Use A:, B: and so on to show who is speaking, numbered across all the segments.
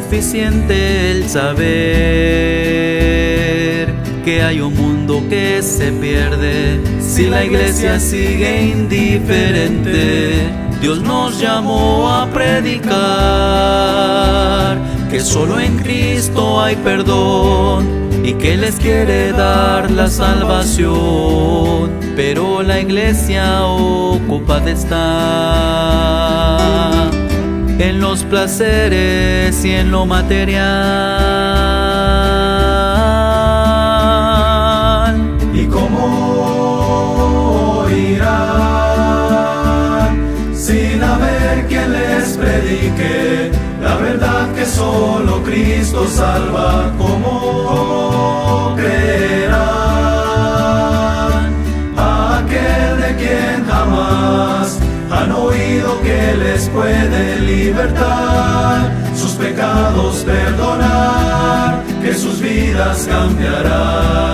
A: suficiente el saber que hay un mundo que se pierde si la iglesia sigue indiferente. Dios nos llamó a predicar que solo en Cristo hay perdón y que les quiere dar la salvación, pero la iglesia ocupada está en los placeres y en lo material.
B: ¿Y cómo irán sin haber quien les predique la verdad que solo Cristo salva? ¿Cómo creerán a aquel de quien jamás han oído que les puede libertar, sus pecados perdonar, que sus vidas cambiarán?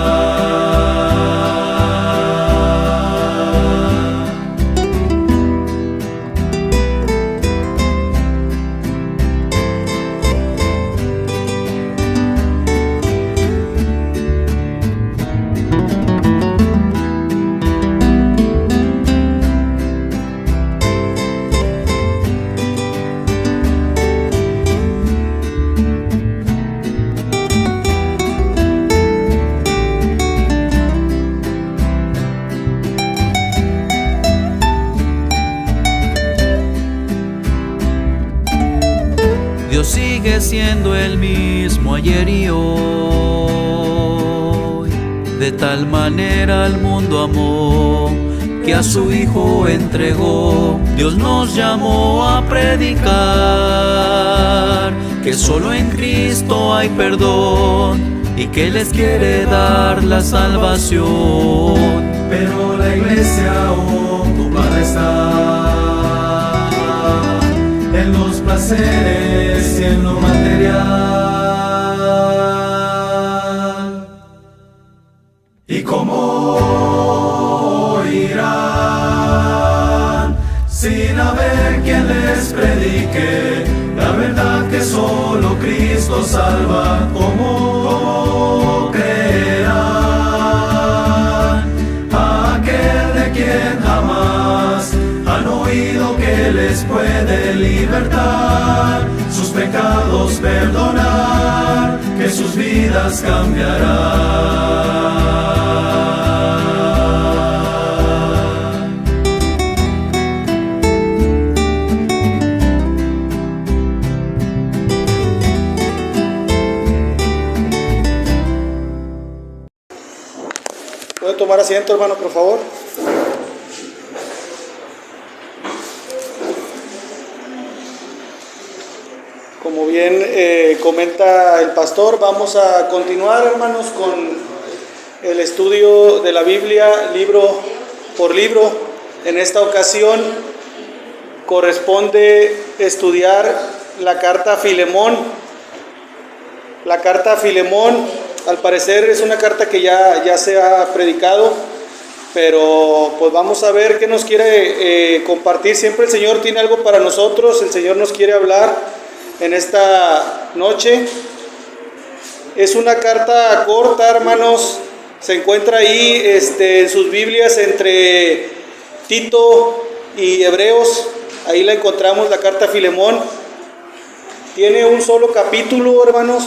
A: Dios sigue siendo el mismo ayer y hoy. De tal manera al mundo amó que a su Hijo entregó. Dios nos llamó a predicar que solo en Cristo hay perdón y que les quiere dar la salvación,
B: pero la iglesia ocupada está en los placeres y en lo material. ¿Y cómo irán sin haber quien les predique la verdad que solo Cristo salva? ¿Cómo creerán a aquel de quien jamás han oído que les puede libertar, sus pecados perdonar, que sus vidas cambiarán?
C: ¿Puede tomar asiento, hermano, por favor? Como bien comenta el pastor, vamos a continuar, hermanos, con el estudio de la Biblia, libro por libro. En esta ocasión corresponde estudiar la carta a Filemón. La carta a Filemón, al parecer, es una carta que ya se ha predicado, pero pues vamos a ver qué nos quiere compartir. Siempre el Señor tiene algo para nosotros, el Señor nos quiere hablar en esta noche. Es una carta corta, hermanos, se encuentra ahí en sus Biblias entre Tito y Hebreos. Ahí la encontramos, la carta a Filemón. Tiene un solo capítulo, hermanos.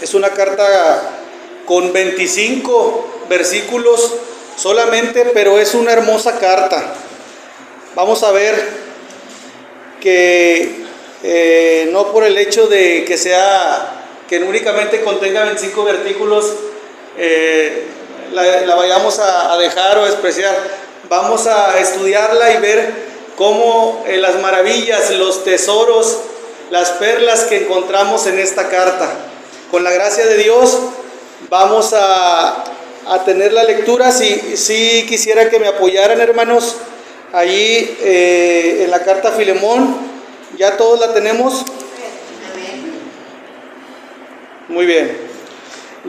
C: Es una carta con 25 versículos solamente, pero es una hermosa carta. Vamos a ver que no por el hecho de que únicamente contenga 25 versículos la vayamos a dejar o despreciar. Vamos a estudiarla y ver cómo las maravillas, los tesoros, las perlas que encontramos en esta carta. Con la gracia de Dios vamos a tener la lectura. Si quisiera que me apoyaran, hermanos, allí en la carta a Filemón. ¿Ya todos la tenemos? Muy bien.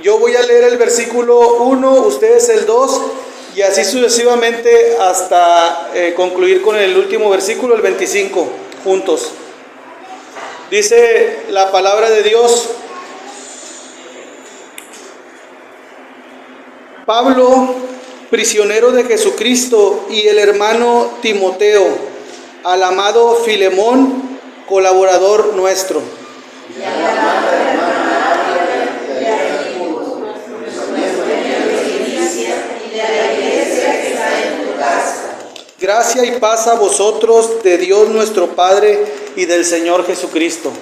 C: Yo voy a leer el versículo 1, ustedes el 2, y así sucesivamente hasta concluir con el último versículo, el 25, juntos. Dice la palabra de Dios: Pablo, prisionero de Jesucristo, y el hermano Timoteo, al amado Filemón, colaborador nuestro. Gracia y paz a vosotros de Dios nuestro Padre y del Señor Jesucristo.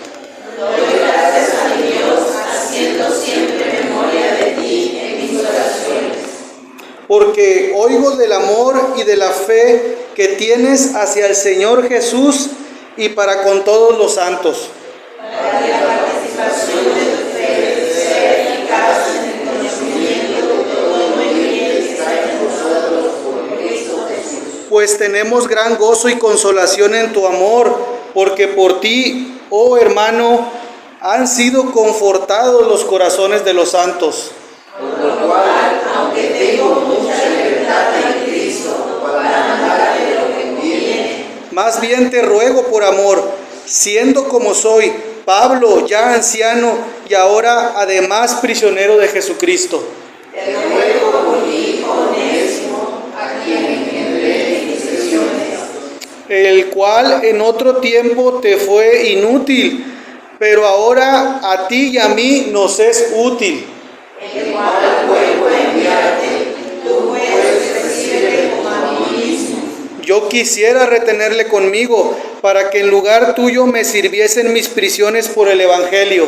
D: Doy gracias a mi Dios, haciendo siempre memoria de ti en mis oraciones.
C: Porque oigo del amor y de la fe que tienes hacia el Señor Jesús y para con todos los santos.
D: Para que la participación de tu fe sea eficaz en el conocimiento de todo el bien que está en nosotros por Cristo Jesús.
C: Pues tenemos gran gozo y consolación en tu amor, porque por ti, oh hermano, han sido confortados los corazones de los santos.
D: Por lo cual, aunque tengo mucha libertad en Cristo para andar de lo que conviene,
C: Más bien te ruego por amor, siendo como soy, Pablo, ya anciano y ahora además prisionero de Jesucristo,
D: te ruego por mi hijo Onésimo, a quien engendré en mis prisiones,
C: el cual en otro tiempo te fue inútil, pero ahora a ti y a mí nos es útil.
D: el cual vuelvo a enviarte, tú puedes recibirle como a mí mismo.
C: Yo quisiera retenerle conmigo, para que en lugar tuyo me sirviesen mis prisiones por el Evangelio.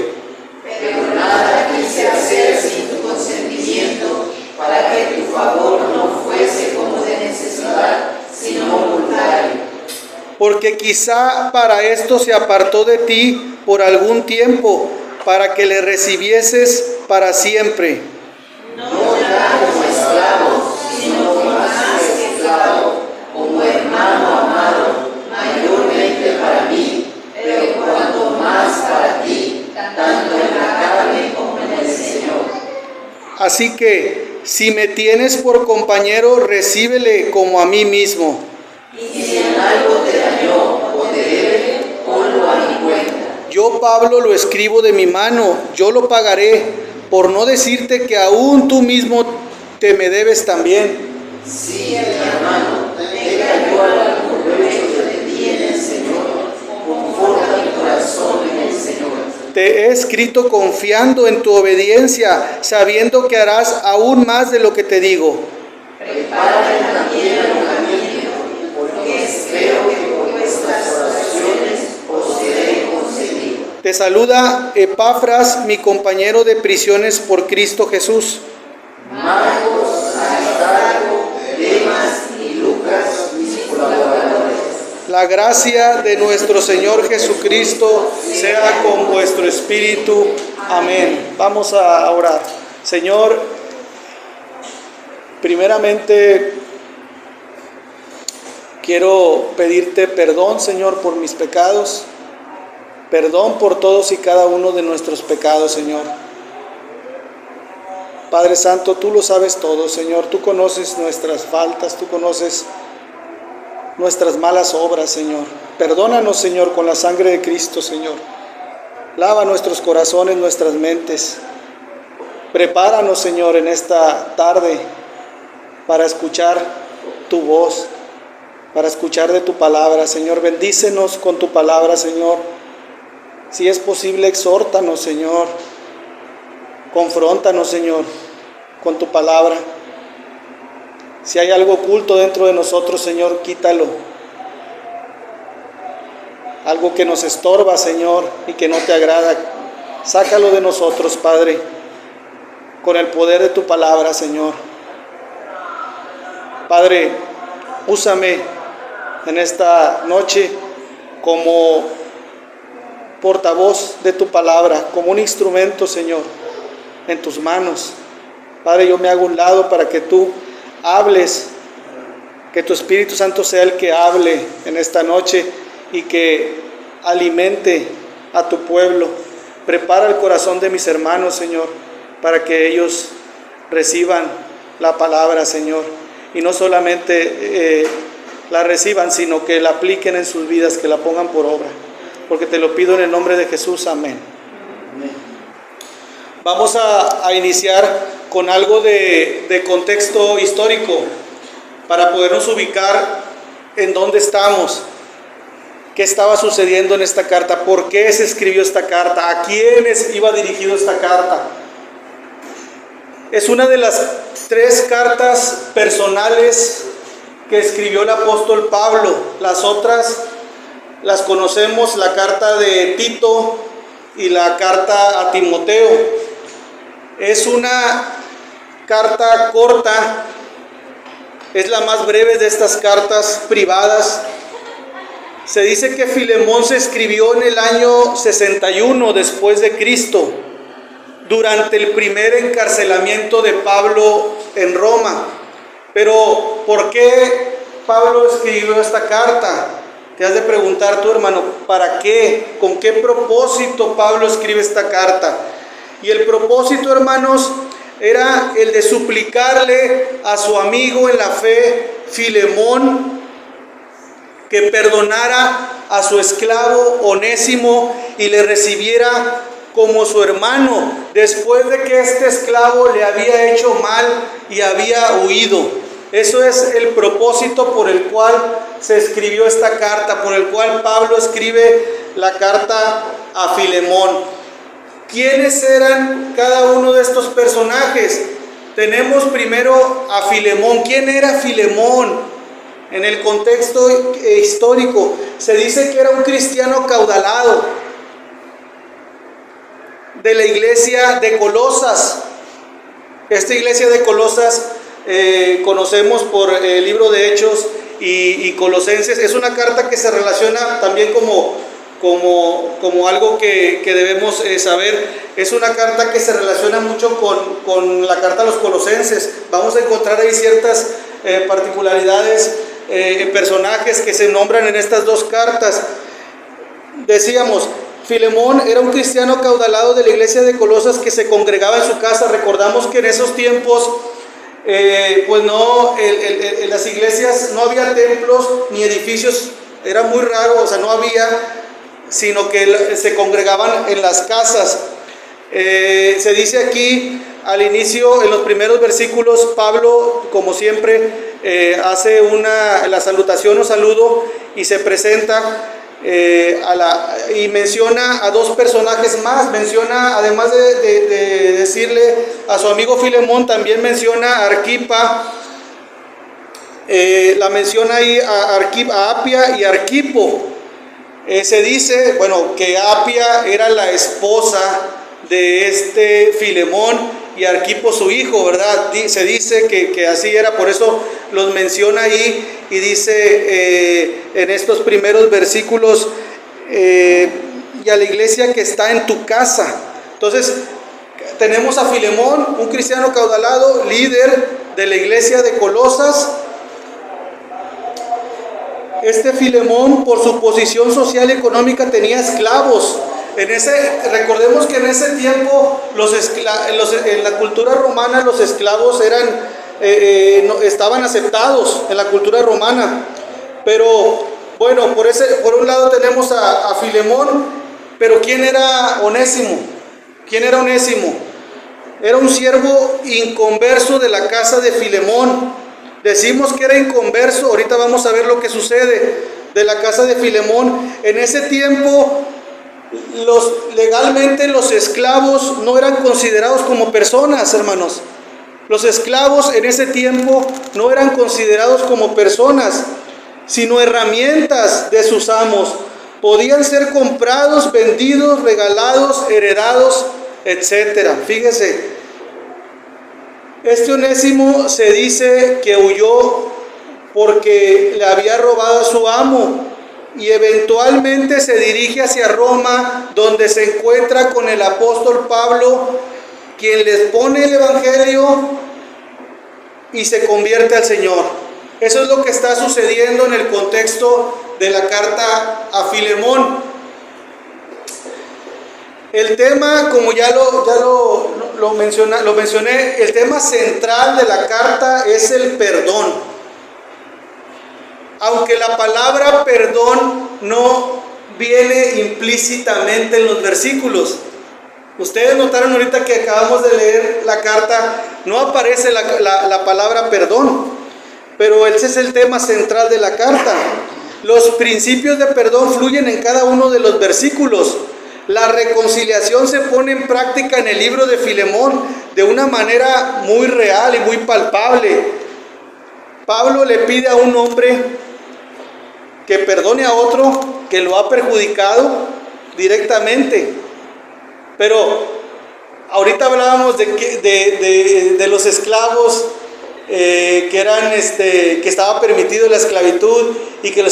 D: Pero nada quise hacer sin tu consentimiento, para que tu favor no fuese como de necesidad, sino voluntario.
C: Porque quizá para esto se apartó de ti por algún tiempo, para que le recibieses para siempre.
D: No ya como esclavo, sino como más que esclavo, como hermano amado, mayormente para mí, pero cuanto más para ti, tanto en la carne como en el Señor.
C: Así que, si me tienes por compañero, recíbele como a mí mismo.
D: Y si en algo te dañó o te debe, ponlo a mi cuenta.
C: Yo, Pablo, lo escribo de mi mano, yo lo pagaré, por no decirte que aún tú mismo te me debes también.
D: Sí, mi hermano, tenga yo algún provecho de ti en el Señor, conforta mi corazón en el Señor.
C: Te he escrito confiando en tu obediencia, sabiendo que harás aún más de lo que te digo.
D: Prepara también alojamiento, porque espero que por vuestras oraciones os seré concedido.
C: Te saluda Epafras, mi compañero de prisiones por Cristo Jesús.
D: Marcos, Aristarco, Demas y Lucas, mis colaboradores.
C: La gracia de nuestro Señor Jesucristo sea con vuestro espíritu. Amén. Vamos a orar. Señor, primeramente quiero pedirte perdón, Señor, por mis pecados. Perdón por todos y cada uno de nuestros pecados, Señor. Padre Santo, tú lo sabes todo, Señor. Tú conoces nuestras faltas, tú conoces nuestras malas obras, Señor. Perdónanos, Señor, con la sangre de Cristo, Señor. Lava nuestros corazones, nuestras mentes. Prepáranos, Señor, en esta tarde para escuchar tu voz, para escuchar de tu palabra, Señor. Bendícenos con tu palabra, Señor. Si es posible, exhórtanos, Señor. Confróntanos, Señor, con tu palabra. Si hay algo oculto dentro de nosotros, Señor, quítalo. Algo que nos estorba, Señor, y que no te agrada, sácalo de nosotros, Padre, con el poder de tu palabra, Señor. Padre, úsame en esta noche como portavoz de tu palabra, como un instrumento, Señor, en tus manos. Padre, yo me hago a un lado para que tú hables, que tu Espíritu Santo sea el que hable en esta noche y que alimente a tu pueblo. Prepara el corazón de mis hermanos, Señor, para que ellos reciban la palabra, Señor, y no solamente la reciban, sino que la apliquen en sus vidas, que la pongan por obra. porque te lo pido en el nombre de Jesús, amén. Vamos a iniciar con algo de contexto histórico para podernos ubicar en dónde estamos, qué estaba sucediendo en esta carta, por qué se escribió esta carta, a quiénes iba dirigido esta carta. Es una de las 3 cartas personales que escribió el apóstol Pablo. Las otras las conocemos, la carta de Tito y la carta a Timoteo. Es una carta corta, es la más breve de estas cartas privadas. Se dice que Filemón se escribió en el año 61 después de Cristo, durante el primer encarcelamiento de Pablo en Roma. Pero, ¿por qué Pablo escribió esta carta? Te has de preguntar tú, hermano, ¿para qué? ¿Con qué propósito Pablo escribe esta carta? Y el propósito, hermanos, era el de suplicarle a su amigo en la fe, Filemón, que perdonara a su esclavo Onésimo y le recibiera como su hermano, después de que este esclavo le había hecho mal y había huido. Eso es el propósito por el cual se escribió esta carta, por el cual Pablo escribe la carta a Filemón. ¿Quiénes eran cada uno de estos personajes? Tenemos primero a Filemón. ¿Quién era Filemón? En el contexto histórico, se dice que era un cristiano caudalado de la iglesia de Colosas. Esta iglesia de Colosas conocemos por el libro de Hechos y Colosenses. Es una carta que se relaciona también como algo que debemos saber. Es una carta que se relaciona mucho con la carta a los Colosenses. Vamos a encontrar ahí ciertas particularidades, personajes que se nombran en estas 2 cartas. Decíamos, Filemón era un cristiano caudalado de la iglesia de Colosas que se congregaba en su casa. Recordamos que en esos tiempos, pues no, en las iglesias no había templos ni edificios, era muy raro, o sea, no había, sino que se congregaban en las casas. Se dice aquí al inicio, en los primeros versículos, Pablo, como siempre, hace la salutación o saludo y se presenta y menciona a 2 personajes más. Menciona, además de decirle a su amigo Filemón, también menciona a Arquipa, la menciona ahí a Apia y Arquipo. Se dice, bueno, que Apia era la esposa de este Filemón y Arquipo su hijo, ¿verdad? Se dice que así era, por eso los menciona ahí y dice en estos primeros versículos, y a la iglesia que está en tu casa. Entonces, tenemos a Filemón, un cristiano caudalado, líder de la iglesia de Colosas. Este Filemón, por su posición social y económica, tenía esclavos. Recordemos que en ese tiempo, en la cultura romana, los esclavos estaban aceptados en la cultura romana. Pero bueno, por un lado tenemos a Filemón, pero ¿quién era Onésimo? ¿Quién era Onésimo? Era un siervo inconverso de la casa de Filemón. Decimos que era inconverso, ahorita vamos a ver lo que sucede, de la casa de Filemón. En ese tiempo, legalmente los esclavos no eran considerados como personas, hermanos. Los esclavos en ese tiempo no eran considerados como personas, sino herramientas de sus amos. Podían ser comprados, vendidos, regalados, heredados, etc. Fíjese, este Onésimo se dice que huyó porque le había robado a su amo y eventualmente se dirige hacia Roma, donde se encuentra con el apóstol Pablo, quien les pone el evangelio y se convierte al Señor. Eso es lo que está sucediendo en el contexto de la carta a Filemón. El tema, como ya lo mencioné, el tema central de la carta es el perdón. Aunque la palabra perdón no viene implícitamente en los versículos. Ustedes notaron ahorita que acabamos de leer la carta, no aparece la palabra perdón, pero ese es el tema central de la carta. Los principios de perdón fluyen en cada uno de los versículos. La reconciliación se pone en práctica en el libro de Filemón de una manera muy real y muy palpable. Pablo le pide a un hombre que perdone a otro que lo ha perjudicado directamente. Pero ahorita hablábamos de los esclavos que eran que estaba permitido la esclavitud y que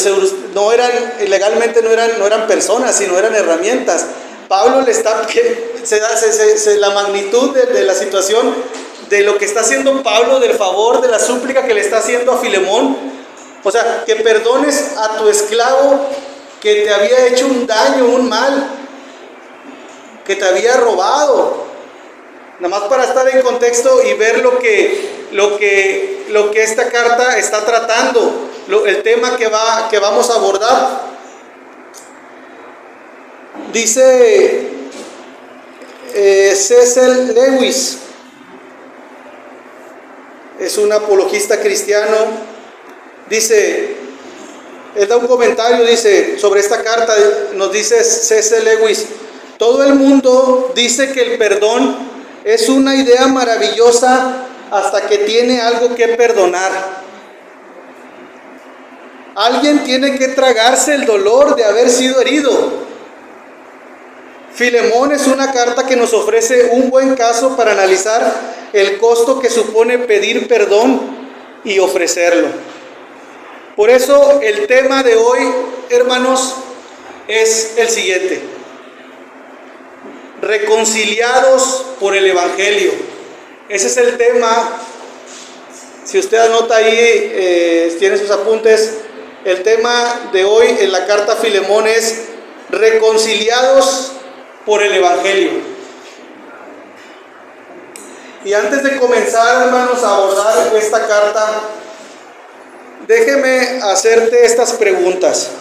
C: no eran legalmente no eran personas, sino eran herramientas. Pablo le está la magnitud de la situación de lo que está haciendo Pablo, del favor, de la súplica que le está haciendo a Filemón. O sea, que perdones a tu esclavo que te había hecho un daño, un mal, que te había robado. Nada más para estar en contexto y ver lo que esta carta está tratando, el tema que vamos a abordar. Dice C.S. Lewis, es un apologista cristiano, dice, él da un comentario, dice, sobre esta carta, nos dice C.S. Lewis: todo el mundo dice que el perdón es una idea maravillosa hasta que tiene algo que perdonar. Alguien tiene que tragarse el dolor de haber sido herido. Filemón es una carta que nos ofrece un buen caso para analizar el costo que supone pedir perdón y ofrecerlo. Por eso el tema de hoy, hermanos, es el siguiente: reconciliados por el Evangelio. Ese es el tema. Si usted anota ahí, tiene sus apuntes, el tema de hoy en la carta a Filemón es reconciliados por el Evangelio. Y antes de comenzar, hermanos, a abordar esta carta, déjeme hacerte estas preguntas.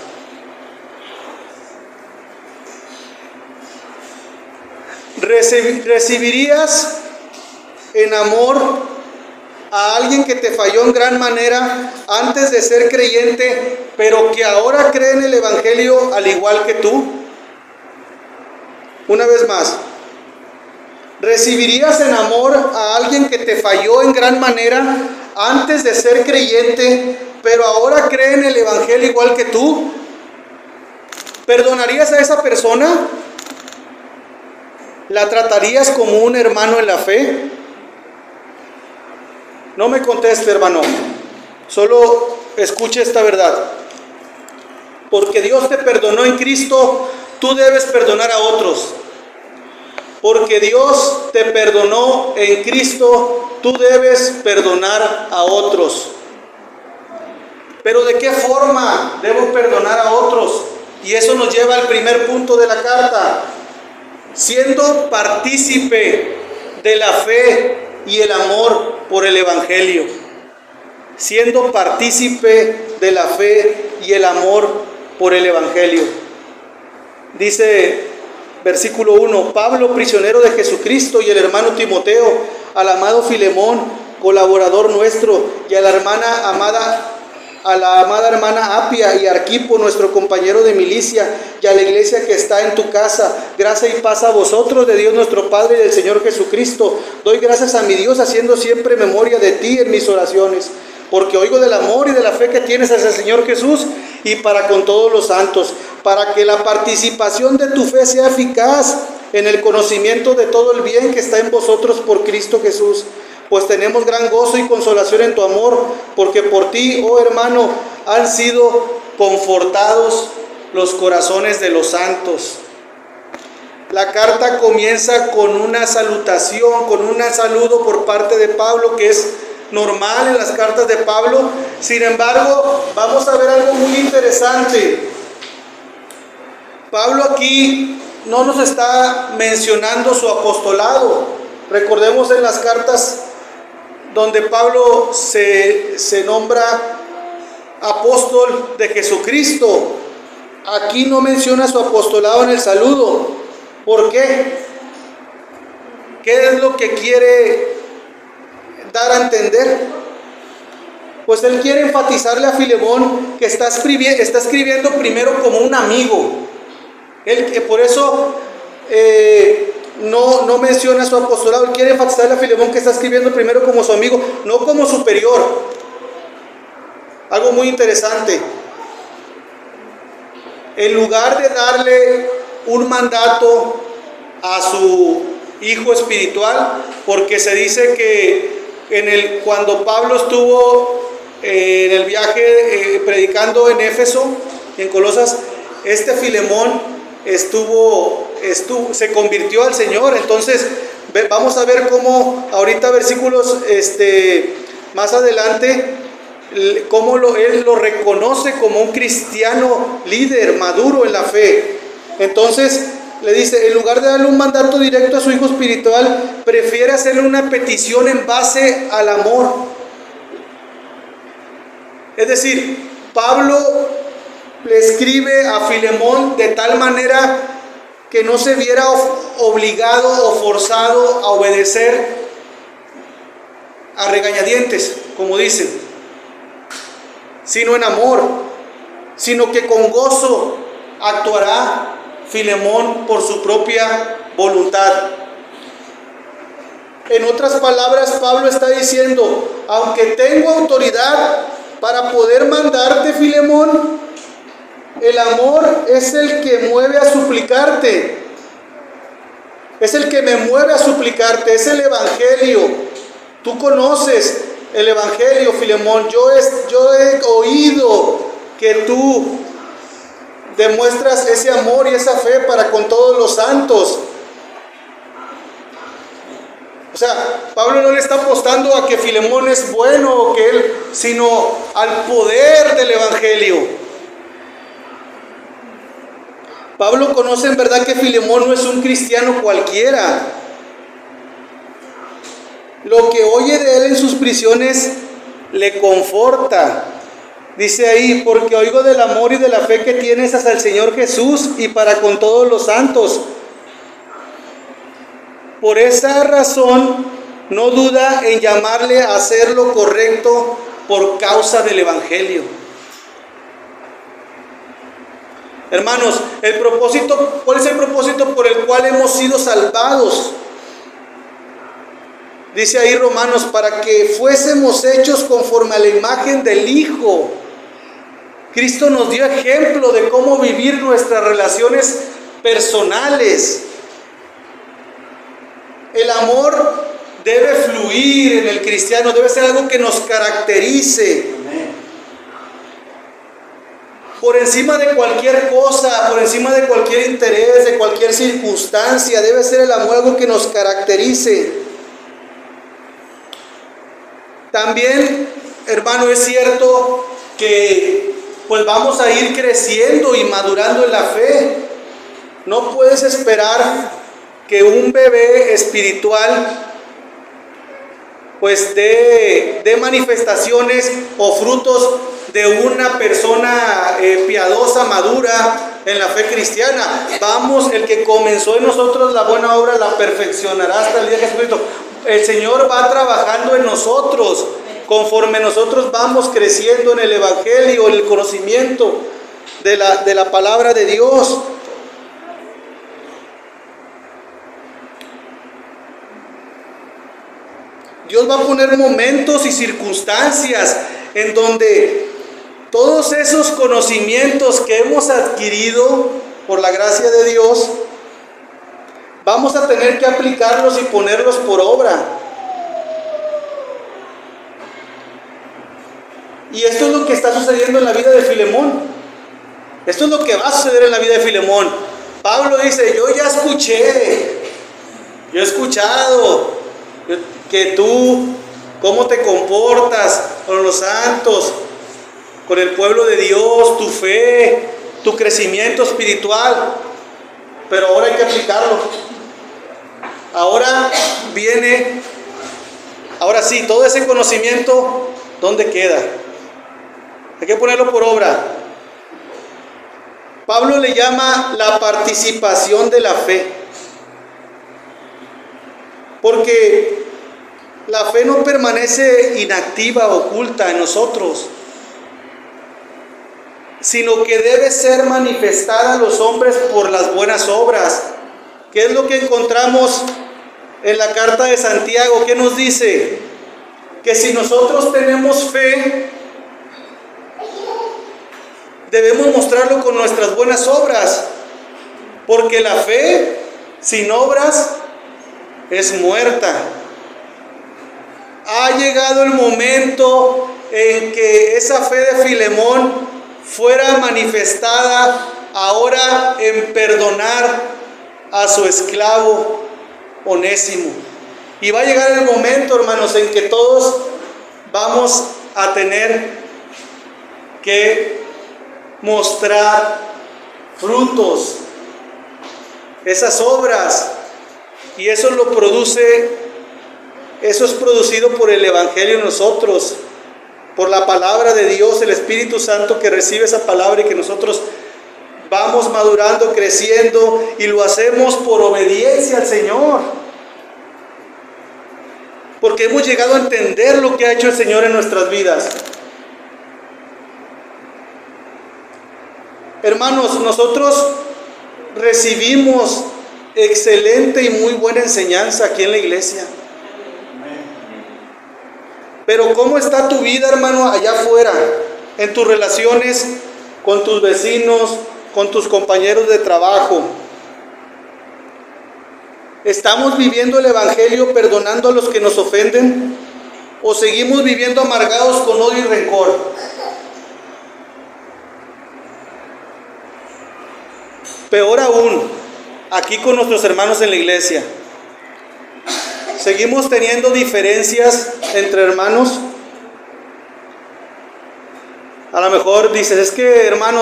C: ¿Recibirías en amor a alguien que te falló en gran manera antes de ser creyente, pero que ahora cree en el Evangelio al igual que tú? Una vez más, ¿recibirías en amor a alguien que te falló en gran manera antes de ser creyente, pero ahora cree en el Evangelio igual que tú? ¿Perdonarías a esa persona? ¿La tratarías como un hermano en la fe? No me conteste, hermano, solo escuche esta verdad. Porque Dios te perdonó en Cristo, tú debes perdonar a otros. Porque Dios te perdonó en Cristo, tú debes perdonar a otros. Pero ¿de qué forma debo perdonar a otros? Y eso nos lleva al primer punto de la carta: siendo partícipe de la fe y el amor por el Evangelio. Siendo partícipe de la fe y el amor por el Evangelio. Dice versículo 1: Pablo, prisionero de Jesucristo, y el hermano Timoteo, al amado Filemón, colaborador nuestro, y a la amada hermana Apia y Arquipo, nuestro compañero de milicia, y a la iglesia que está en tu casa, gracia y paz a vosotros de Dios nuestro Padre y del Señor Jesucristo. Doy gracias a mi Dios, haciendo siempre memoria de ti en mis oraciones, porque oigo del amor y de la fe que tienes hacia el Señor Jesús y para con todos los santos, para que la participación de tu fe sea eficaz en el conocimiento de todo el bien que está en vosotros por Cristo Jesús. Pues tenemos gran gozo y consolación en tu amor, porque por ti, oh hermano, han sido confortados los corazones de los santos. La carta comienza con una salutación, con un saludo por parte de Pablo, que es normal en las cartas de Pablo. Sin embargo, vamos a ver algo muy interesante. Pablo aquí no nos está mencionando su apostolado. Recordemos en las cartas donde Pablo se nombra apóstol de Jesucristo. aquí no menciona su apostolado en el saludo. ¿Por qué? ¿Qué es lo que quiere dar a entender? Pues él quiere enfatizarle a Filemón que está escribiendo primero como un amigo. Por eso no menciona su apostolado. Él quiere enfatizarle a Filemón que está escribiendo primero como su amigo, no como superior. Algo muy interesante. En lugar de darle un mandato a su hijo espiritual, porque se dice que cuando Pablo estuvo en el viaje predicando en Éfeso, en Colosas, Filemón se convirtió al Señor. Entonces vamos a ver cómo ahorita versículos más adelante, cómo él lo reconoce como un cristiano líder, maduro en la fe. Entonces le dice, en lugar de darle un mandato directo a su hijo espiritual, prefiere hacerle una petición en base al amor. Es decir, Pablo le escribe a Filemón de tal manera que no se viera obligado o forzado a obedecer a regañadientes, como dicen, sino en amor, sino que con gozo actuará Filemón por su propia voluntad. En otras palabras, Pablo está diciendo, aunque tengo autoridad para poder mandarte, Filemón, el amor es el que mueve a suplicarte. Es el que me mueve a suplicarte, es el Evangelio. Tú conoces el Evangelio, Filemón. Yo he oído que tú demuestras ese amor y esa fe para con todos los santos. O sea, Pablo no le está apostando a que Filemón es bueno o que él, sino al poder del Evangelio. Pablo conoce en verdad que Filemón no es un cristiano cualquiera. Lo que oye de él en sus prisiones le conforta. Dice ahí, porque oigo del amor y de la fe que tienes hacia el Señor Jesús y para con todos los santos. Por esa razón, no duda en llamarle a hacer lo correcto por causa del Evangelio. Hermanos, ¿cuál es el propósito por el cual hemos sido salvados? Dice ahí Romanos, para que fuésemos hechos conforme a la imagen del Hijo. Cristo nos dio ejemplo de cómo vivir nuestras relaciones personales. El amor debe fluir en el cristiano, debe ser algo que nos caracterice. Por encima de cualquier cosa, por encima de cualquier interés, de cualquier circunstancia, debe ser el amor algo que nos caracterice. También, hermano, es cierto que pues vamos a ir creciendo y madurando en la fe. No puedes esperar que un bebé espiritual pues dé manifestaciones o frutos de una persona piadosa, madura en la fe cristiana. El que comenzó en nosotros la buena obra la perfeccionará hasta el día de Jesucristo. El Señor va trabajando en nosotros conforme nosotros vamos creciendo en el Evangelio, en el conocimiento de la palabra de Dios. Dios va a poner momentos y circunstancias en donde todos esos conocimientos que hemos adquirido por la gracia de Dios, vamos a tener que aplicarlos y ponerlos por obra. Y esto es lo que está sucediendo en la vida de Filemón. Esto es lo que va a suceder en la vida de Filemón. Pablo dice, yo ya escuché, yo he escuchado que tú, cómo te comportas con los santos, con el pueblo de Dios, tu fe, tu crecimiento espiritual, pero ahora hay que aplicarlo. Ahora sí, todo ese conocimiento, ¿dónde queda? Hay que ponerlo por obra. Pablo le llama la participación de la fe. Porque la fe no permanece inactiva, oculta en nosotros, sino que debe ser manifestada a los hombres por las buenas obras. ¿Qué es lo que encontramos en la carta de Santiago? ¿Qué nos dice? Que si nosotros tenemos fe, debemos mostrarlo con nuestras buenas obras, porque la fe sin obras es muerta. Ha llegado el momento en que esa fe de Filemón fuera manifestada ahora en perdonar a su esclavo Onésimo. Y va a llegar el momento, hermanos, en que todos vamos a tener que mostrar frutos, esas obras, y eso lo produce, eso es producido por el Evangelio en nosotros, por la palabra de Dios, el Espíritu Santo que recibe esa palabra y que nosotros vamos madurando, creciendo, y lo hacemos por obediencia al Señor, porque hemos llegado a entender lo que ha hecho el Señor en nuestras vidas. Hermanos, nosotros recibimos excelente y muy buena enseñanza aquí en la iglesia. Pero ¿cómo está tu vida, hermano, allá afuera? En tus relaciones con tus vecinos, con tus compañeros de trabajo. ¿Estamos viviendo el Evangelio perdonando a los que nos ofenden? ¿O seguimos viviendo amargados con odio y rencor? Peor aún, aquí con nuestros hermanos en la iglesia, ¿seguimos teniendo diferencias entre hermanos? A lo mejor dices, es que hermano,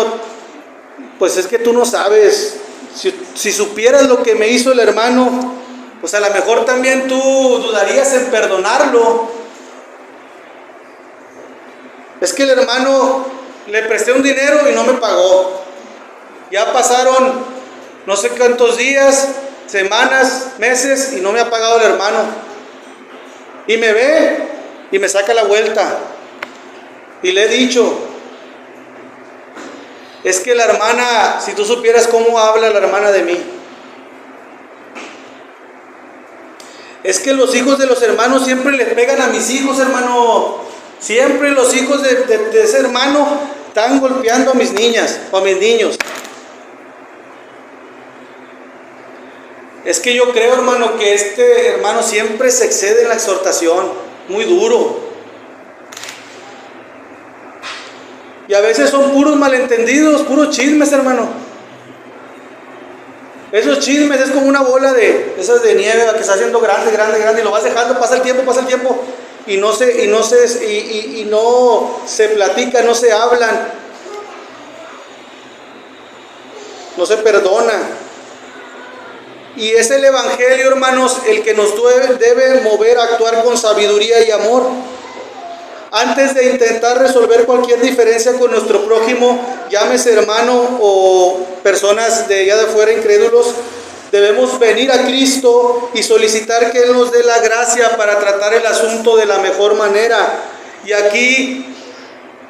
C: pues es que tú no sabes, si supieras lo que me hizo el hermano, pues a lo mejor también tú dudarías en perdonarlo. Es que el hermano, le presté un dinero y no me pagó. Ya pasaron no sé cuántos días, semanas, meses, y no me ha pagado el hermano. Y me ve y me saca la vuelta. Y le he dicho, es que la hermana, si tú supieras cómo habla la hermana de mí. Es que los hijos de los hermanos siempre le pegan a mis hijos, hermano. Siempre los hijos de ese hermano están golpeando a mis niñas o a mis niños. Es que yo creo, hermano, que este hermano siempre se excede en la exhortación, muy duro. Y a veces son puros malentendidos, puros chismes, hermano. Esos chismes es como una bola de esas de nieve que está haciendo grande, y lo vas dejando, pasa el tiempo, y no se platican, no se hablan, no se perdonan. Y es el Evangelio, hermanos, el que nos debe mover a actuar con sabiduría y amor. Antes de intentar resolver cualquier diferencia con nuestro prójimo, llámese hermano o personas de allá de afuera incrédulos, debemos venir a Cristo y solicitar que Él nos dé la gracia para tratar el asunto de la mejor manera. Y aquí,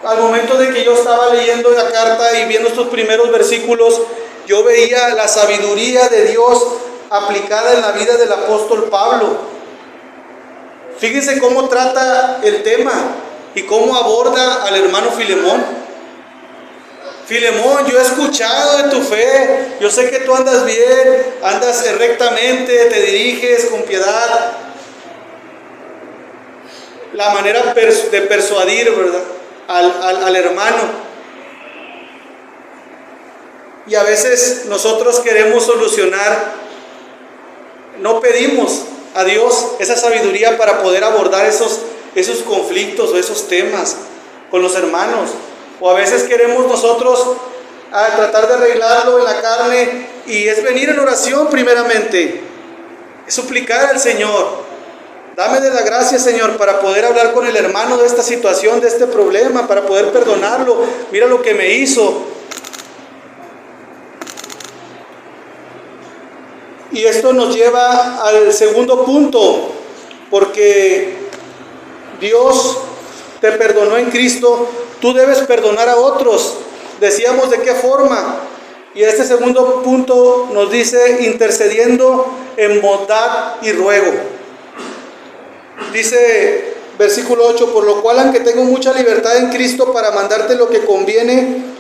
C: al momento de que yo estaba leyendo la carta y viendo estos primeros versículos, yo veía la sabiduría de Dios aplicada en la vida del apóstol Pablo. Fíjense cómo trata el tema y cómo aborda al hermano Filemón. Filemón, yo he escuchado de tu fe, yo sé que tú andas bien, andas rectamente, te diriges con piedad. La manera de persuadir, ¿verdad?, al hermano. Y a veces nosotros queremos solucionar, no pedimos a Dios esa sabiduría para poder abordar esos conflictos o esos temas con los hermanos. O a veces queremos nosotros tratar de arreglarlo en la carne, y es venir en oración primeramente, es suplicar al Señor, dame de la gracia, Señor, para poder hablar con el hermano de esta situación, de este problema, para poder perdonarlo. Mira lo que me hizo. Y esto nos lleva al segundo punto, porque Dios te perdonó en Cristo, tú debes perdonar a otros. Decíamos de qué forma. Y este segundo punto nos dice intercediendo en bondad y ruego. Dice versículo 8, por lo cual aunque tengo mucha libertad en Cristo para mandarte lo que conviene,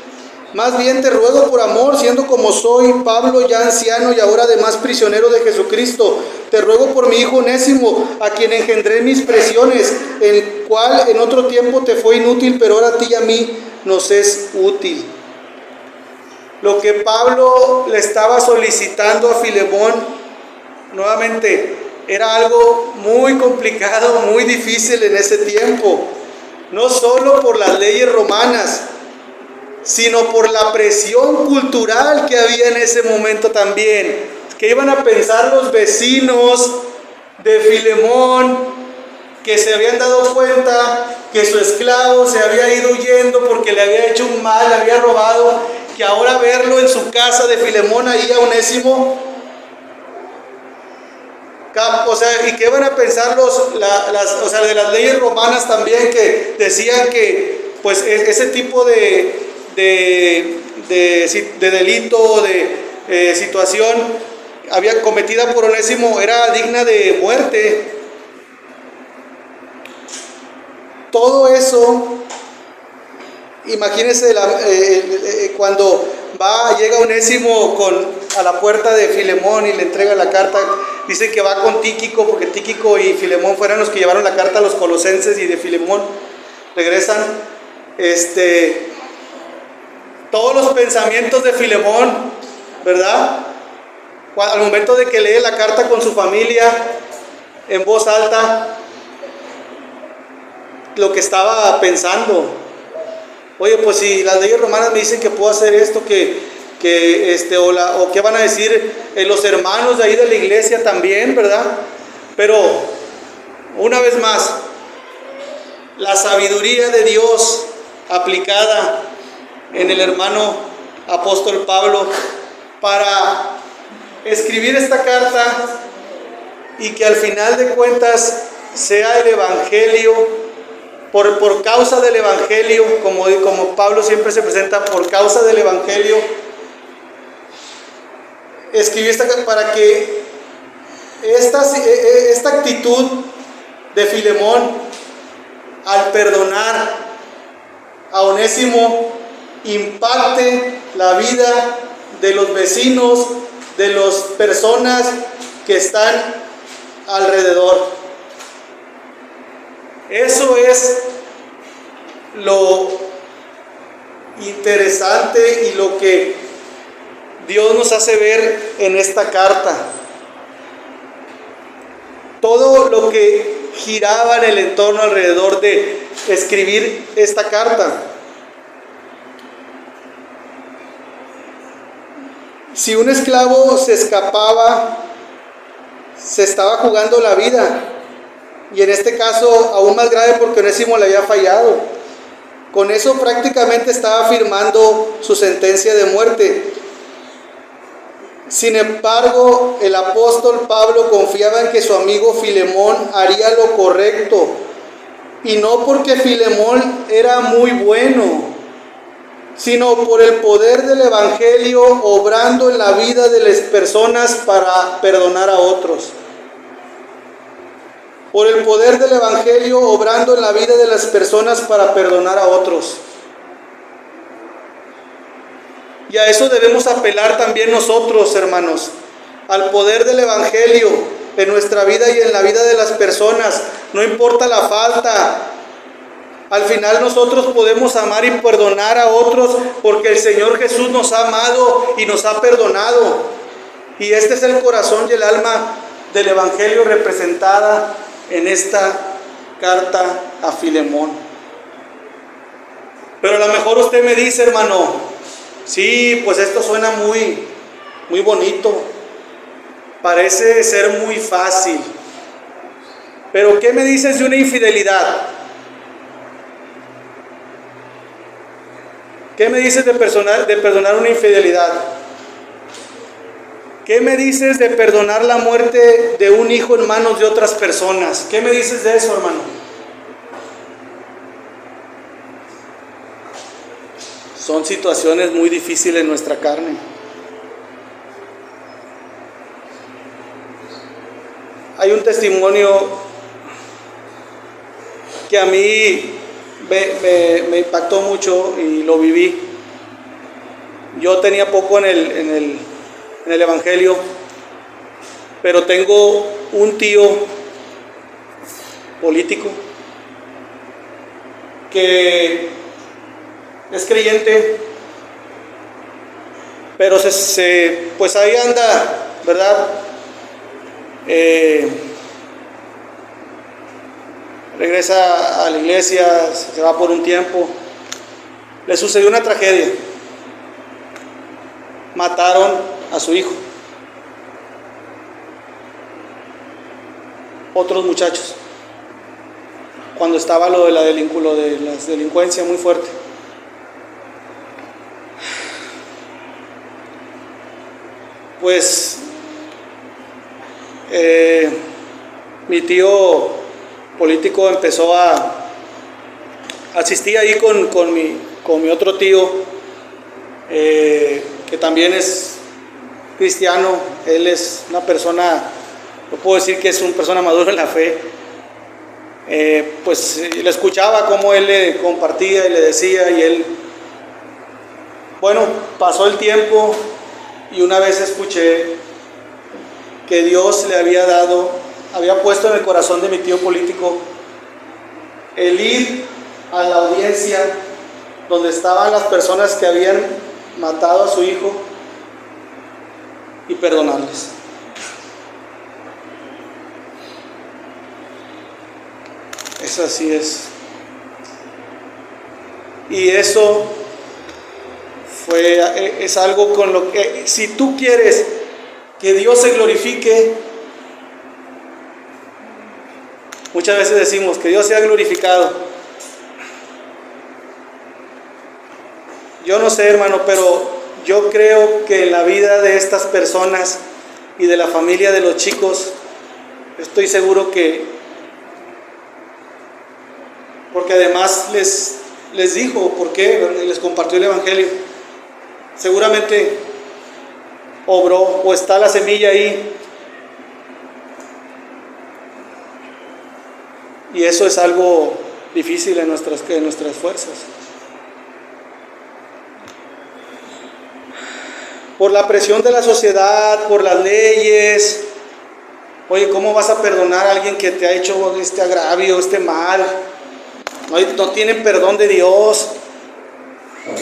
C: más bien te ruego por amor, siendo como soy, Pablo, ya anciano y ahora además prisionero de Jesucristo, te ruego por mi hijo Onésimo, a quien engendré mis presiones, el cual en otro tiempo te fue inútil, pero ahora a ti y a mí nos es útil. Lo que Pablo le estaba solicitando a Filemón, nuevamente, era algo muy complicado, muy difícil en ese tiempo, no solo por las leyes romanas, sino por la presión cultural que había en ese momento también. Que iban a pensar los vecinos de Filemón, que se habían dado cuenta que su esclavo se había ido huyendo porque le había hecho un mal, le había robado, que ahora verlo en su casa de Filemón, ahí a Onésimo, o sea, y qué van a pensar de las leyes romanas también, que decían que pues ese tipo de delito, de situación había cometida por Onésimo era digna de muerte. Todo eso, imagínense cuando llega Onésimo a la puerta de Filemón y le entrega la carta. Dice que va con Tíquico, porque Tíquico y Filemón fueron los que llevaron la carta a los colosenses, y de Filemón regresan todos los pensamientos de Filemón, ¿verdad? Al momento de que lee la carta con su familia en voz alta, lo que estaba pensando: oye, pues si las leyes romanas me dicen que puedo hacer esto, o qué van a decir los hermanos de ahí de la iglesia también, ¿verdad? Pero una vez más, la sabiduría de Dios aplicada en el hermano apóstol Pablo para escribir esta carta, y que al final de cuentas sea el evangelio, por causa del evangelio, como Pablo siempre se presenta, por causa del evangelio, escribí esta carta para que esta actitud de Filemón al perdonar a Onésimo impacte la vida de los vecinos, de las personas que están alrededor. Eso es lo interesante y lo que Dios nos hace ver en esta carta. Todo lo que giraba en el entorno alrededor de escribir esta carta. Si un esclavo se escapaba, se estaba jugando la vida, y en este caso aún más grave porque Onésimo le había fallado. Con eso prácticamente estaba firmando su sentencia de muerte. Sin embargo, el apóstol Pablo confiaba en que su amigo Filemón haría lo correcto, y no porque Filemón era muy bueno, sino por el poder del evangelio obrando en la vida de las personas para perdonar a otros. Por el poder del evangelio obrando en la vida de las personas para perdonar a otros. Y a eso debemos apelar también nosotros, hermanos, al poder del evangelio en nuestra vida y en la vida de las personas. No importa la falta, al final nosotros podemos amar y perdonar a otros, porque el Señor Jesús nos ha amado y nos ha perdonado. Y este es el corazón y el alma del evangelio representada en esta carta a Filemón. Pero a lo mejor usted me dice, hermano, sí, pues esto suena muy bonito, parece ser muy fácil, pero ¿qué me dices de una infidelidad? ¿Qué me dices de perdonar una infidelidad? ¿qué me dices de perdonar la muerte de un hijo en manos de otras personas? ¿Qué me dices de eso, hermano? Son situaciones muy difíciles en nuestra carne. Hay un testimonio que a mí me impactó mucho y lo viví. Yo tenía poco en el Evangelio, pero tengo un tío político que es creyente, pero pues ahí anda, ¿verdad? Regresa a la iglesia, se va por un tiempo. Le sucedió una tragedia. Mataron a su hijo. Otros muchachos. Cuando estaba lo de la delincuencia muy fuerte. Pues mi tío político empezó a asistir ahí con mi otro tío, que también es cristiano. Él es una persona, no puedo decir que es una persona madura en la fe. Pues le escuchaba cómo él le compartía y le decía, y él, bueno, pasó el tiempo y una vez escuché que Dios le había puesto en el corazón de mi tío político el ir a la audiencia donde estaban las personas que habían matado a su hijo y perdonarles. Eso así es. Y eso es algo con lo que, si tú quieres que Dios se glorifique, muchas veces decimos que Dios sea glorificado. Yo no sé, hermano, pero yo creo que en la vida de estas personas y de la familia de los chicos, estoy seguro que, porque además les dijo por qué, les compartió el Evangelio, seguramente obró o está la semilla ahí. Y eso es algo difícil en nuestras fuerzas. Por la presión de la sociedad, por las leyes. Oye, ¿cómo vas a perdonar a alguien que te ha hecho este agravio, este mal? No tienen perdón de Dios.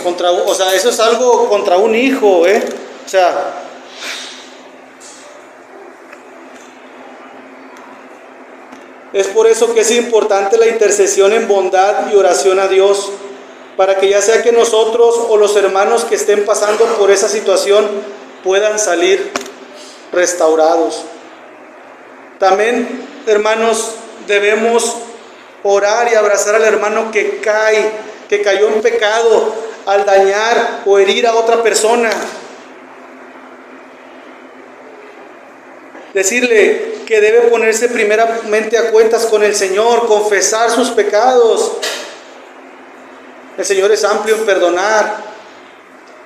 C: O sea, eso es algo contra un hijo, ¿eh? O sea, es por eso que es importante la intercesión en bondad y oración a Dios, para que ya sea que nosotros o los hermanos que estén pasando por esa situación puedan salir restaurados. También, hermanos, debemos orar y abrazar al hermano que cayó en pecado al dañar o herir a otra persona. Decirle que debe ponerse primeramente a cuentas con el Señor, confesar sus pecados. El Señor es amplio en perdonar.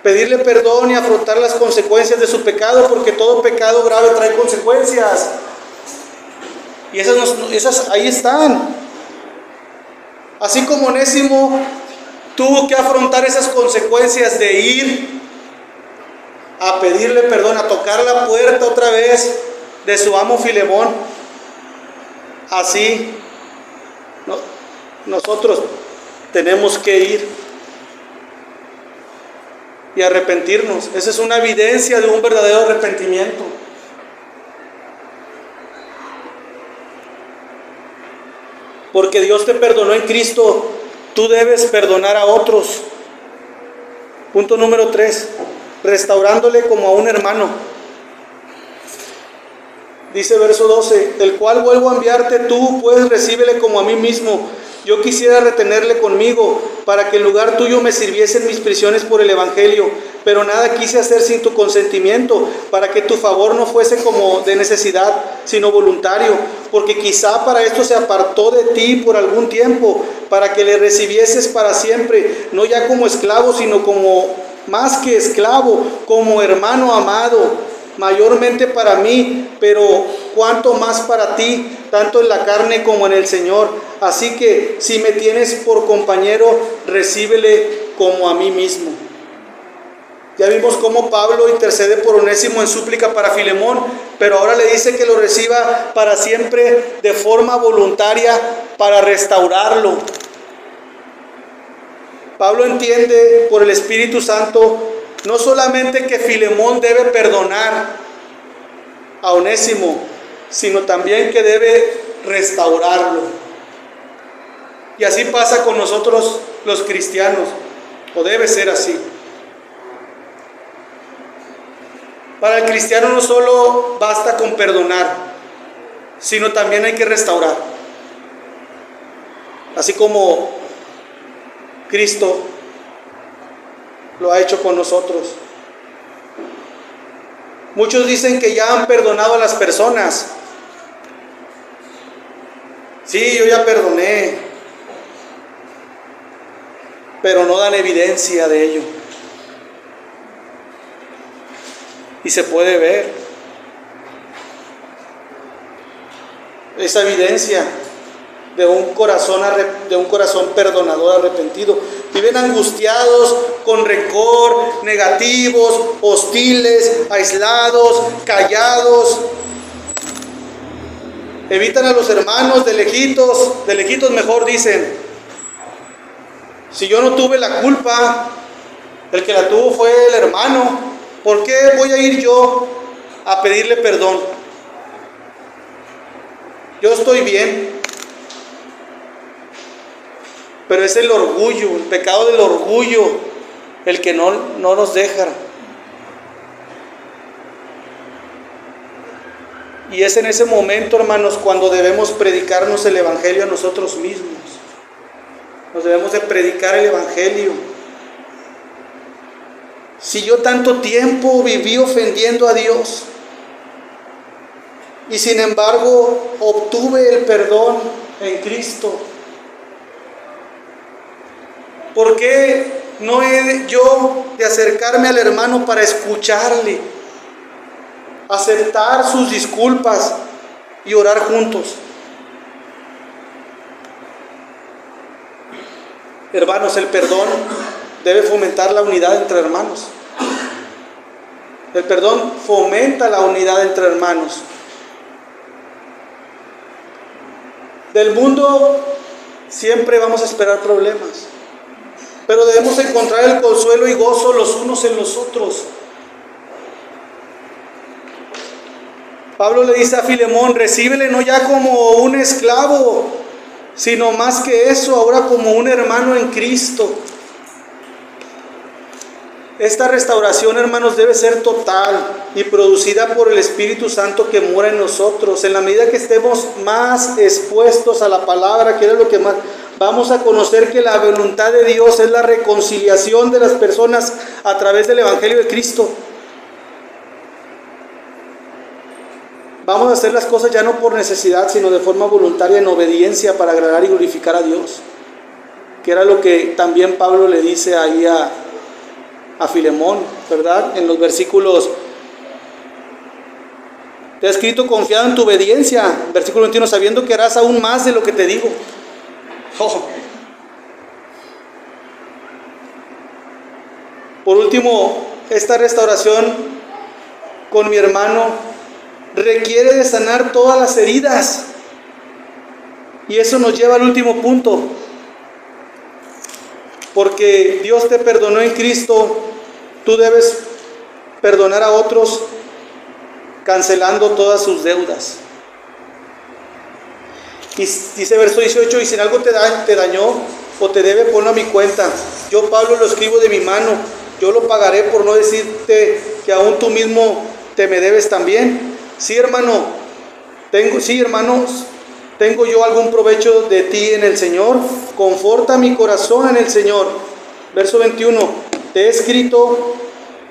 C: Pedirle perdón y afrontar las consecuencias de su pecado, porque todo pecado grave trae consecuencias. Y esas ahí están. Así como Onésimo tuvo que afrontar esas consecuencias de ir a pedirle perdón, a tocar la puerta otra vez de su amo Filemón, así nosotros tenemos que ir y arrepentirnos. Esa es una evidencia de un verdadero arrepentimiento. Porque Dios te perdonó en Cristo, tú debes perdonar a otros. Punto número 3, restaurándole como a un hermano. Dice verso 12, el cual vuelvo a enviarte tú, pues recíbele como a mí mismo. Yo quisiera retenerle conmigo, para que en lugar tuyo me sirviese en mis prisiones por el Evangelio. pero nada quise hacer sin tu consentimiento, para que tu favor no fuese como de necesidad, sino voluntario, porque quizá para esto se apartó de ti por algún tiempo, para que le recibieses para siempre, no ya como esclavo, sino como más que esclavo, como hermano amado, mayormente para mí, pero cuanto más para ti, tanto en la carne como en el Señor. Así que si me tienes por compañero, recíbele como a mí mismo. Ya vimos cómo Pablo intercede por Onésimo en súplica para Filemón, pero ahora le dice que lo reciba para siempre de forma voluntaria para restaurarlo. Pablo entiende por el Espíritu Santo no solamente que Filemón debe perdonar a Onésimo, sino también que debe restaurarlo. Y así pasa con nosotros los cristianos, o debe ser así. Para el cristiano no solo basta con perdonar, sino también hay que restaurar. Así como Cristo lo ha hecho con nosotros. Muchos dicen que ya han perdonado a las personas. Sí, yo ya perdoné, pero no dan evidencia de ello. Y se puede ver esa evidencia de un corazón perdonador, arrepentido. Viven angustiados, con rencor, negativos, hostiles, aislados, callados. Evitan a los hermanos de lejitos mejor dicen. Si yo no tuve la culpa, el que la tuvo fue el hermano. ¿Por qué voy a ir yo a pedirle perdón? Yo estoy bien. Pero es el orgullo, el pecado del orgullo, el que no nos deja. Y es en ese momento, hermanos, cuando debemos predicarnos el Evangelio a nosotros mismos. Nos debemos de predicar el Evangelio. Si yo tanto tiempo viví ofendiendo a Dios y sin embargo obtuve el perdón en Cristo, ¿por qué no he yo de acercarme al hermano para escucharle, aceptar sus disculpas y orar juntos? Hermanos, el perdón debe fomentar la unidad entre hermanos. El perdón fomenta la unidad entre hermanos. Del mundo siempre vamos a esperar problemas, pero debemos encontrar el consuelo y gozo los unos en los otros. Pablo le dice a Filemón, recíbele no ya como un esclavo, sino más que eso, ahora como un hermano en Cristo. Esta restauración, hermanos, debe ser total y producida por el Espíritu Santo que mora en nosotros. En la medida que estemos más expuestos a la palabra, que era lo que más, vamos a conocer que la voluntad de Dios es la reconciliación de las personas a través del Evangelio de Cristo. Vamos a hacer las cosas ya no por necesidad, sino de forma voluntaria, en obediencia, para agradar y glorificar a Dios. Que era lo que también Pablo le dice ahí a Filemón, ¿verdad? En los versículos, te ha escrito confiado en tu obediencia, versículo 21, sabiendo que harás aún más de lo que te digo. Por último, esta restauración con mi hermano requiere de sanar todas las heridas, y eso nos lleva al último punto. Porque Dios te perdonó en Cristo, tú debes perdonar a otros cancelando todas sus deudas. Y dice verso 18, y si en algo te dañó o te debe, ponlo a mi cuenta. Yo, Pablo, lo escribo de mi mano, yo lo pagaré, por no decirte que aún tú mismo te me debes también. Sí, hermanos, ¿tengo yo algún provecho de ti en el Señor? Conforta mi corazón en el Señor. Verso 21, te he escrito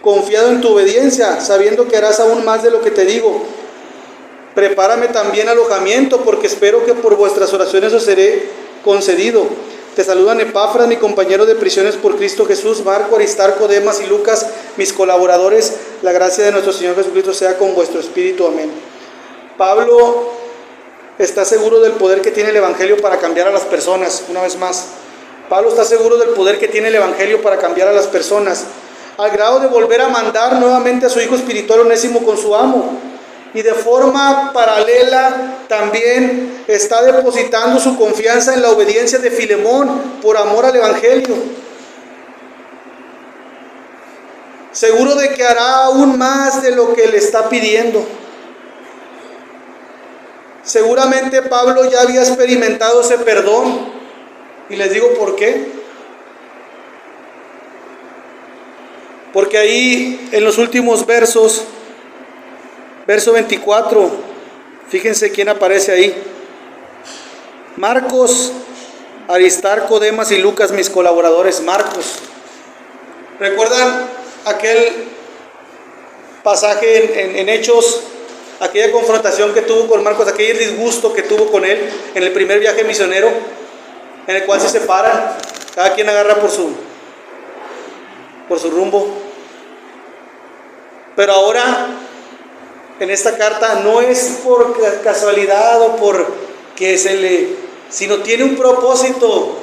C: confiado en tu obediencia, sabiendo que harás aún más de lo que te digo. Prepárame también alojamiento, porque espero que por vuestras oraciones os seré concedido. Te saludan Epafras, mi compañero de prisiones por Cristo Jesús, Marco, Aristarco, Demas y Lucas, mis colaboradores. La gracia de nuestro Señor Jesucristo sea con vuestro espíritu. Amén. Pablo está seguro del poder que tiene el Evangelio para cambiar a las personas. Una vez más, Pablo está seguro del poder que tiene el Evangelio para cambiar a las personas, al grado de volver a mandar nuevamente a su hijo espiritual Onésimo con su amo. Y de forma paralela también está depositando su confianza en la obediencia de Filemón por amor al Evangelio. Seguro de que hará aún más de lo que le está pidiendo. Seguramente Pablo ya había experimentado ese perdón. Y les digo por qué. Porque ahí en los últimos versos, verso 24, fíjense quién aparece ahí. Marcos, Aristarco, Demas y Lucas, mis colaboradores. Marcos. ¿Recuerdan aquel pasaje en Hechos? Aquella confrontación que tuvo con Marcos, aquel disgusto que tuvo con él en el primer viaje misionero, en el cual se separan, cada quien agarra por su rumbo. Pero ahora, en esta carta, no es por casualidad o por que sino tiene un propósito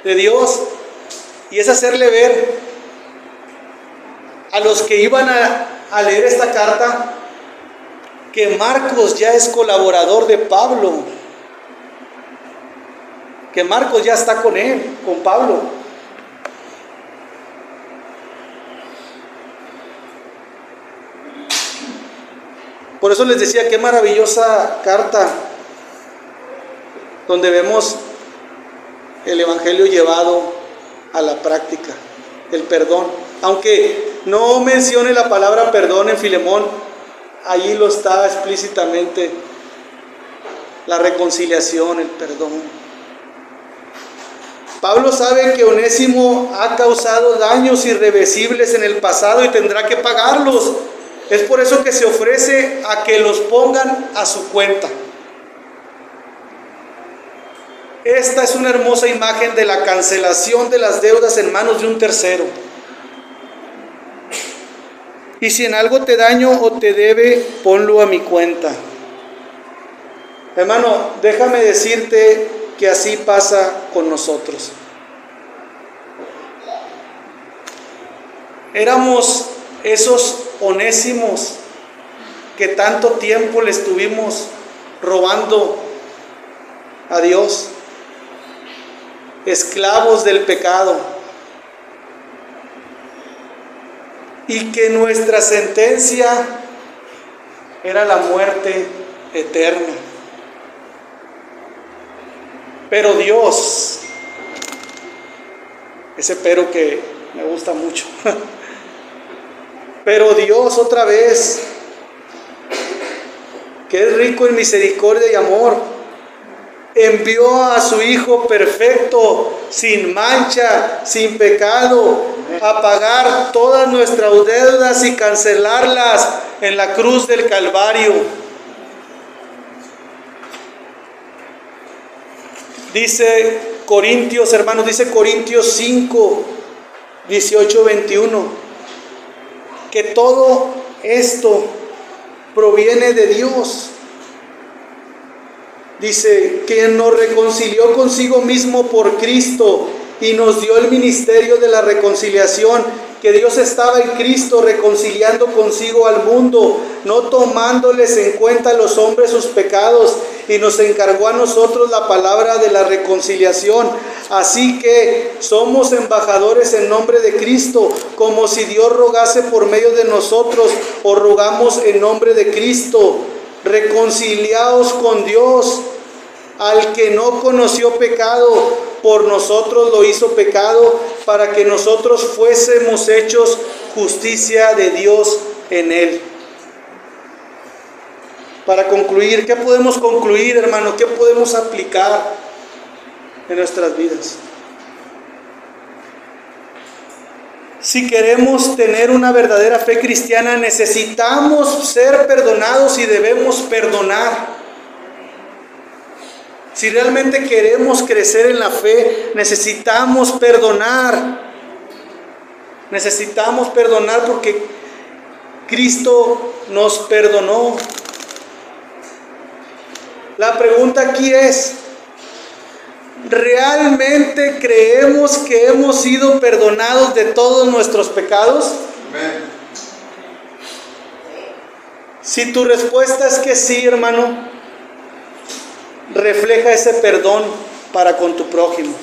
C: de Dios, y es hacerle ver a los que iban a leer esta carta que Marcos ya es colaborador de Pablo, que Marcos ya está con él, con Pablo. Por eso les decía, qué maravillosa carta, donde vemos el Evangelio llevado a la práctica, el perdón. Aunque no mencione la palabra perdón en Filemón, allí lo está explícitamente, la reconciliación, el perdón. Pablo sabe que Onésimo ha causado daños irreversibles en el pasado y tendrá que pagarlos. Es por eso que se ofrece a que los pongan a su cuenta. Esta es una hermosa imagen de la cancelación de las deudas en manos de un tercero. Y si en algo te daño o te debe, ponlo a mi cuenta. Hermano, déjame decirte que así pasa con nosotros. Éramos esos Onésimos que tanto tiempo le estuvimos robando a Dios, esclavos del pecado, y que nuestra sentencia era la muerte eterna. Pero Dios, ese pero que me gusta mucho, pero Dios otra vez, que es rico en misericordia y amor, envió a su Hijo perfecto, sin mancha, sin pecado, a pagar todas nuestras deudas y cancelarlas en la cruz del Calvario. Dice Corintios, hermanos, dice Corintios 5, 18, 21, que todo esto proviene de Dios. Dice, quien nos reconcilió consigo mismo por Cristo y nos dio el ministerio de la reconciliación, que Dios estaba en Cristo reconciliando consigo al mundo, no tomándoles en cuenta a los hombres sus pecados, y nos encargó a nosotros la palabra de la reconciliación. Así que somos embajadores en nombre de Cristo, como si Dios rogase por medio de nosotros, o rogamos en nombre de Cristo. Reconciliaos con Dios. Al que no conoció pecado, por nosotros lo hizo pecado, para que nosotros fuésemos hechos justicia de Dios en él. Para concluir, ¿qué podemos concluir, hermano? ¿Qué podemos aplicar en nuestras vidas? Si queremos tener una verdadera fe cristiana, necesitamos ser perdonados y debemos perdonar. Si realmente queremos crecer en la fe, necesitamos perdonar. Necesitamos perdonar porque Cristo nos perdonó. La pregunta aquí es, ¿realmente creemos que hemos sido perdonados de todos nuestros pecados?
B: Amén.
C: Si tu respuesta es que sí, hermano, refleja ese perdón para con tu prójimo.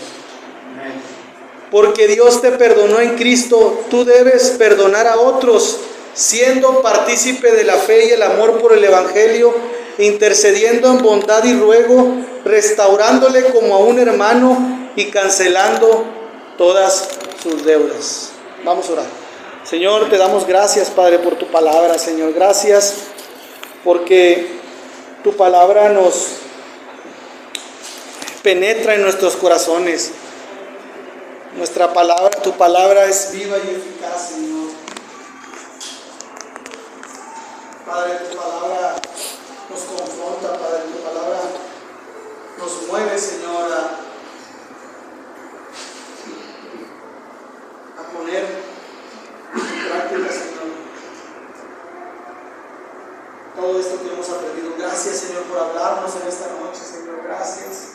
C: Porque Dios te perdonó en Cristo, tú debes perdonar a otros, siendo partícipe de la fe y el amor por el Evangelio, intercediendo en bondad y ruego, restaurándole como a un hermano y cancelando todas sus deudas. Vamos a orar. Señor, te damos gracias, Padre, por tu palabra, Señor. Gracias porque tu palabra nos penetra en nuestros corazones. Tu palabra es viva y eficaz, Señor. Padre, tu palabra nos confronta, Padre, tu palabra nos mueve, Señor, a poner en práctica, Señor, todo esto que hemos aprendido. Gracias, Señor, por hablarnos en esta noche, Señor. Gracias.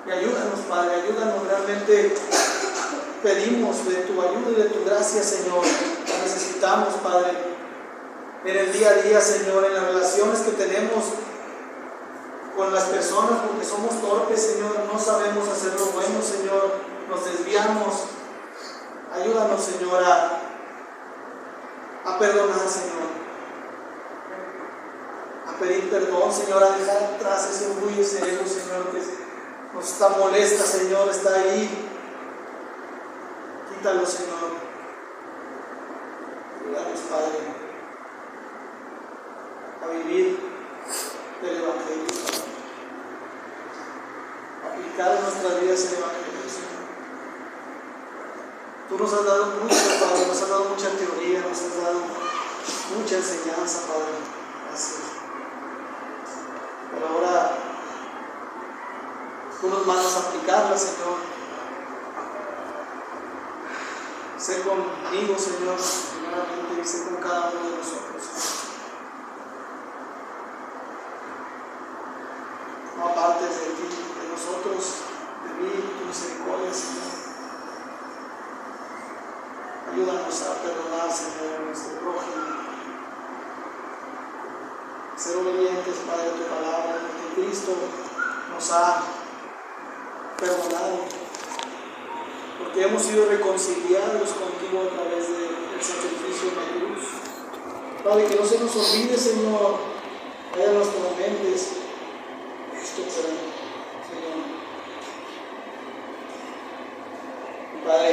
C: Y ayúdanos, Padre, ayúdanos realmente. Pedimos de tu ayuda y de tu gracia, Señor. La necesitamos, Padre, en el día a día, Señor, en las relaciones que tenemos con las personas, porque somos torpes, Señor, no sabemos hacer lo bueno, Señor, nos desviamos. Ayúdanos, Señor, a perdonar, Señor, a pedir perdón, Señor, a dejar atrás ese orgullo, ese ego, Señor, que nos está molesta, Señor, está ahí. Quítalo, Señor. Ayúdanos, Padre, a vivir del Evangelio, aplicar en nuestras vidas el Evangelio, Señor. Tú nos has dado mucho, Padre, nos has dado mucha teoría, nos has dado mucha enseñanza, Padre. Gracias. Pero ahora tú nos mandas a aplicarla, Señor. Sé conmigo, Señor, primeramente, y sé con cada uno de nosotros. No apartes de ti, de nosotros, de mí, tu misericordia, Señor. Ayúdanos a perdonar, Señor, a nuestro prójimo. Ser obedientes, Padre, a tu palabra, porque Cristo nos ha perdonado. Porque hemos sido reconciliados contigo a través del sacrificio de la cruz. Padre, que no se nos olvide, Señor, allá en nuestras mentes, esto, Señor. Padre,